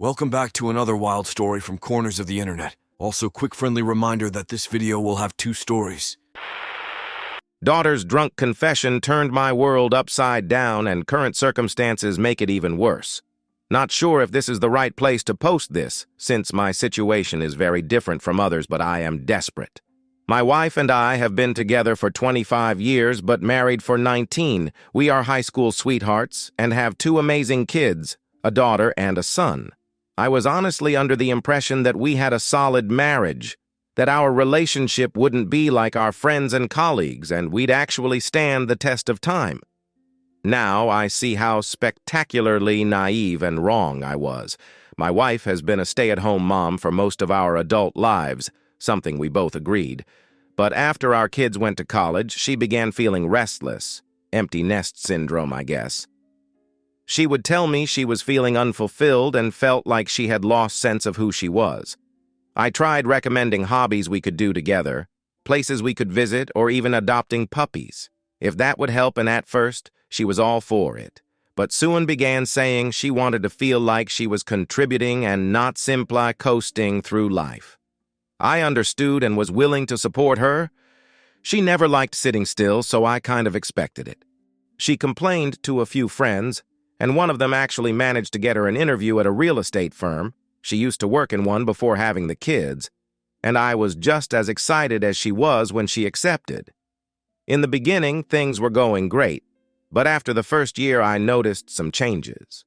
Welcome back to another wild story from corners of the internet. Also, quick friendly reminder that this video will have two stories. Daughter's drunk confession turned my world upside down, and current circumstances make it even worse. Not sure if this is the right place to post this, since my situation is very different from others, but I am desperate. My wife and I have been together for 25 years, but married for 19. We are high school sweethearts and have two amazing kids, a daughter and a son. I was honestly under the impression that we had a solid marriage, that our relationship wouldn't be like our friends and colleagues, and we'd actually stand the test of time. Now I see how spectacularly naive and wrong I was. My wife has been a stay-at-home mom for most of our adult lives, something we both agreed. But after our kids went to college, she began feeling restless. Empty nest syndrome, I guess. She would tell me she was feeling unfulfilled and felt like she had lost sense of who she was. I tried recommending hobbies we could do together, places we could visit, or even adopting puppies. If that would help, and at first, she was all for it. But soon began saying she wanted to feel like she was contributing and not simply coasting through life. I understood and was willing to support her. She never liked sitting still, so I kind of expected it. She complained to a few friends, and one of them actually managed to get her an interview at a real estate firm. She used to work in one before having the kids, and I was just as excited as she was when she accepted. In the beginning, things were going great, but after the first year, I noticed some changes.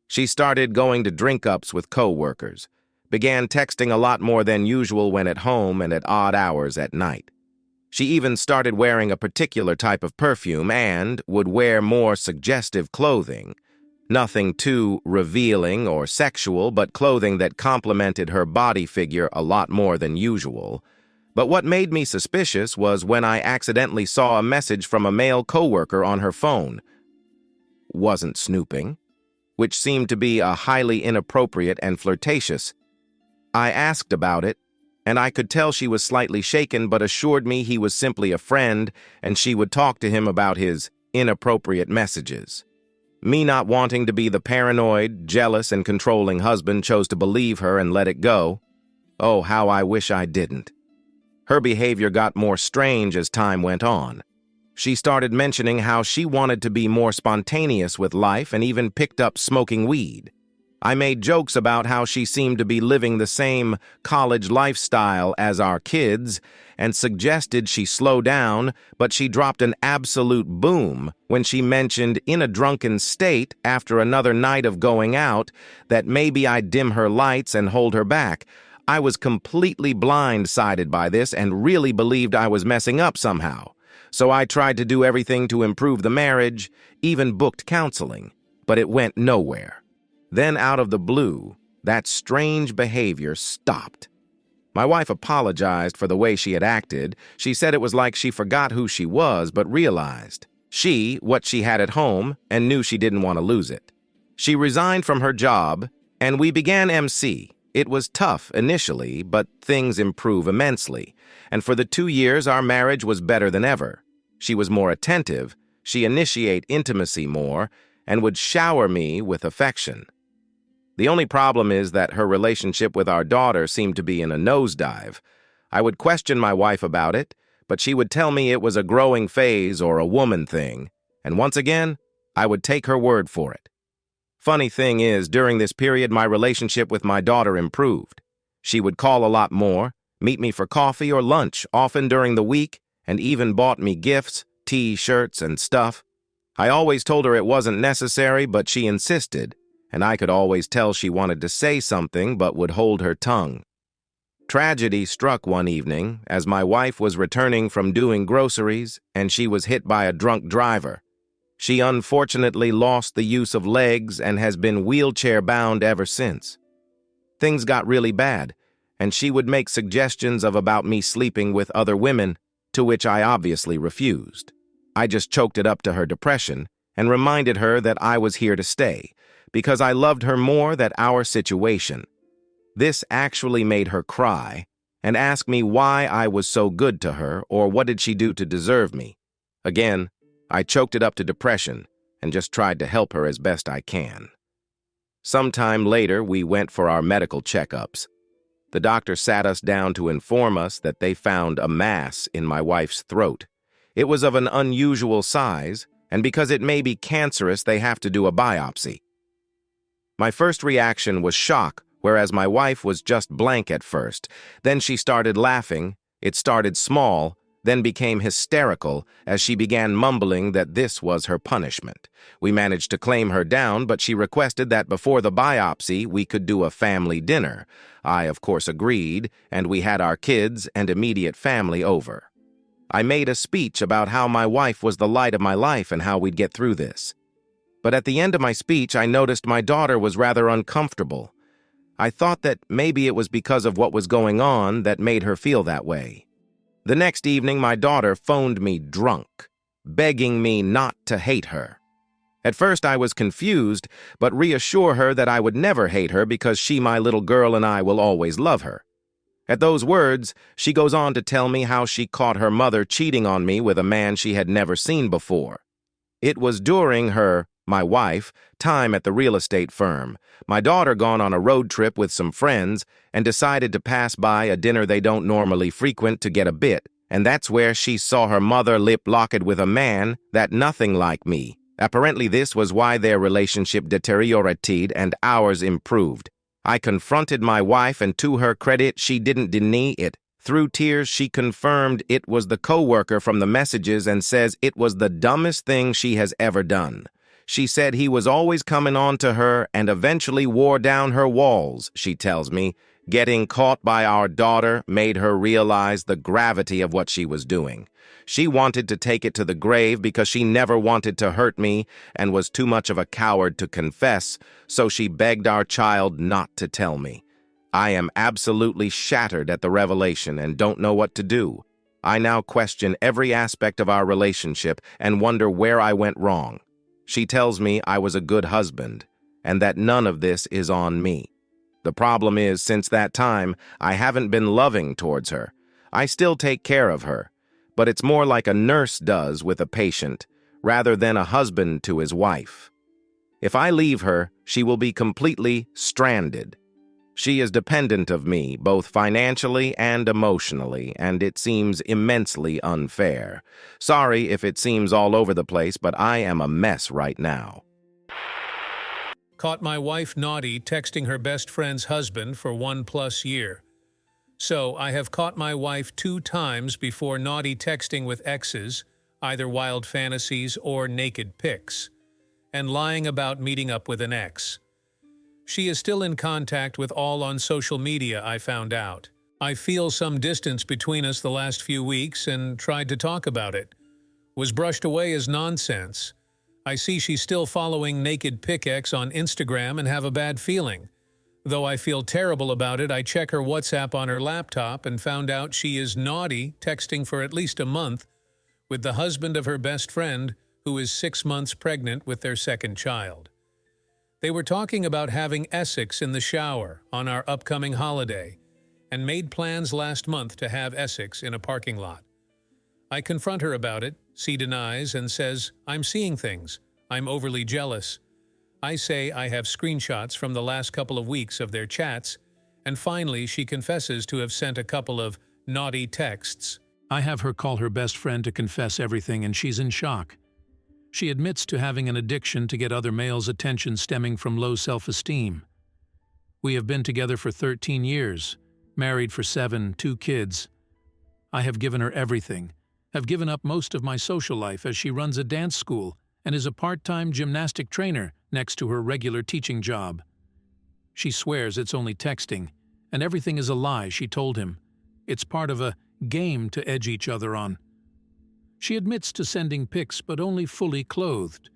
She started going to drink-ups with co-workers, began texting a lot more than usual when at home and at odd hours at night. She even started wearing a particular type of perfume and would wear more suggestive clothing. Nothing too revealing or sexual, but clothing that complemented her body figure a lot more than usual. But what made me suspicious was when I accidentally saw a message from a male coworker on her phone. Wasn't snooping, which seemed to be a highly inappropriate and flirtatious. I asked about it, and I could tell she was slightly shaken, but assured me he was simply a friend and she would talk to him about his inappropriate messages. Me not wanting to be the paranoid, jealous, and controlling husband chose to believe her and let it go. Oh, how I wish I didn't. Her behavior got more strange as time went on. She started mentioning how she wanted to be more spontaneous with life and even picked up smoking weed. I made jokes about how she seemed to be living the same college lifestyle as our kids and suggested she slow down, but she dropped an absolute boom when she mentioned in a drunken state after another night of going out that maybe I'd dim her lights and hold her back. I was completely blindsided by this and really believed I was messing up somehow. So I tried to do everything to improve the marriage, even booked counseling, but it went nowhere. Then, out of the blue, that strange behavior stopped. My wife apologized for the way she had acted. She said it was like she forgot who she was, but realized what she had at home, and knew she didn't want to lose it. She resigned from her job, and we began MC. It was tough initially, but things improved immensely. And for the 2 years, our marriage was better than ever. She was more attentive, she initiated intimacy more, and would shower me with affection. The only problem is that her relationship with our daughter seemed to be in a nosedive. I would question my wife about it, but she would tell me it was a growing phase or a woman thing, and once again, I would take her word for it. Funny thing is, during this period, my relationship with my daughter improved. She would call a lot more, meet me for coffee or lunch, often during the week, and even bought me gifts, T-shirts, and stuff. I always told her it wasn't necessary, but she insisted, and I could always tell she wanted to say something but would hold her tongue. Tragedy struck one evening as my wife was returning from doing groceries and she was hit by a drunk driver. She unfortunately lost the use of legs and has been wheelchair-bound ever since. Things got really bad, and she would make suggestions about me sleeping with other women, to which I obviously refused. I just choked it up to her depression and reminded her that I was here to stay, because I loved her more than our situation. This actually made her cry and ask me why I was so good to her or what did she do to deserve me. Again, I choked it up to depression and just tried to help her as best I can. Sometime later, we went for our medical checkups. The doctor sat us down to inform us that they found a mass in my wife's throat. It was of an unusual size, and because it may be cancerous, they have to do a biopsy. My first reaction was shock, whereas my wife was just blank at first. Then she started laughing. It started small, then became hysterical as she began mumbling that this was her punishment. We managed to calm her down, but she requested that before the biopsy we could do a family dinner. I, of course, agreed, and we had our kids and immediate family over. I made a speech about how my wife was the light of my life and how we'd get through this. But at the end of my speech, I noticed my daughter was rather uncomfortable. I thought that maybe it was because of what was going on that made her feel that way. The next evening, my daughter phoned me drunk, begging me not to hate her. At first, I was confused, but reassure her that I would never hate her because she, my little girl, and I will always love her. At those words, she goes on to tell me how she caught her mother cheating on me with a man she had never seen before. It was during her, my wife, time at the real estate firm. My daughter gone on a road trip with some friends and decided to pass by a dinner they don't normally frequent to get a bit, and that's where she saw her mother lip-locked with a man that nothing like me. Apparently this was why their relationship deteriorated and ours improved. I confronted my wife, and to her credit, she didn't deny it. Through tears, she confirmed it was the co-worker from the messages and says it was the dumbest thing she has ever done. She said he was always coming on to her and eventually wore down her walls, she tells me. Getting caught by our daughter made her realize the gravity of what she was doing. She wanted to take it to the grave because she never wanted to hurt me and was too much of a coward to confess, so she begged our child not to tell me. I am absolutely shattered at the revelation and don't know what to do. I now question every aspect of our relationship and wonder where I went wrong. She tells me I was a good husband and that none of this is on me. The problem is, since that time, I haven't been loving towards her. I still take care of her, but it's more like a nurse does with a patient, rather than a husband to his wife. If I leave her, she will be completely stranded. She is dependent of me, both financially and emotionally, and it seems immensely unfair. Sorry if it seems all over the place, but I am a mess right now. Caught my wife naughty texting her best friend's husband for 1+ year. So, I have caught my wife 2 times before naughty texting with exes, either wild fantasies or naked pics, and lying about meeting up with an ex. She is still in contact with all on social media, I found out. I feel some distance between us the last few weeks and tried to talk about it. Was brushed away as nonsense. I see she's still following naked pic ex on Instagram and have a bad feeling. Though I feel terrible about it, I check her WhatsApp on her laptop and found out she is naughty texting for at least a month with the husband of her best friend who is 6 months pregnant with their second child. They were talking about having Essex in the shower on our upcoming holiday and made plans last month to have Essex in a parking lot. I confront her about it. She denies and says, "I'm seeing things. I'm overly jealous." I say I have screenshots from the last couple of weeks of their chats, and finally she confesses to have sent a couple of naughty texts. I have her call her best friend to confess everything, and she's in shock. She admits to having an addiction to get other males' attention stemming from low self-esteem. We have been together for 13 years, married for 7, 2 kids. I have given her everything, have given up most of my social life as she runs a dance school and is a part-time gymnastic trainer next to her regular teaching job. She swears it's only texting, and everything is a lie, she told him. It's part of a game to edge each other on. She admits to sending pics, but only fully clothed.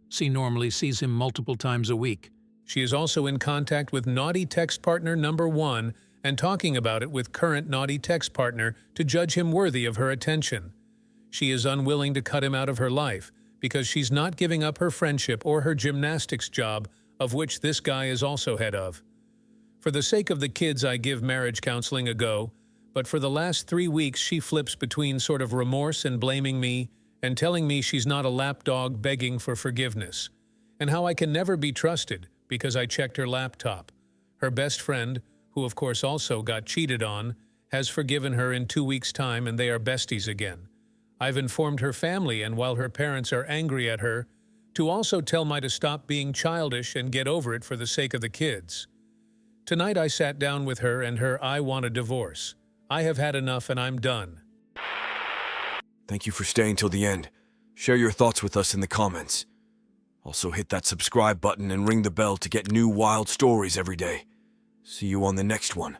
She normally sees him multiple times a week. She is also in contact with naughty text partner number 1 and talking about it with current naughty text partner to judge him worthy of her attention. She is unwilling to cut him out of her life because she's not giving up her friendship or her gymnastics job, of which this guy is also head of. For the sake of the kids, I give marriage counseling a go, but for the last 3 weeks she flips between sort of remorse and blaming me and telling me she's not a lapdog begging for forgiveness, and how I can never be trusted because I checked her laptop. Her best friend, who of course also got cheated on, has forgiven her in 2 weeks' time and they are besties again. I've informed her family, and while her parents are angry at her, to also tell my to stop being childish and get over it for the sake of the kids. Tonight I sat down with her and I want a divorce. I have had enough and I'm done. Thank you for staying till the end. Share your thoughts with us in the comments. Also hit that subscribe button and ring the bell to get new wild stories every day. See you on the next one.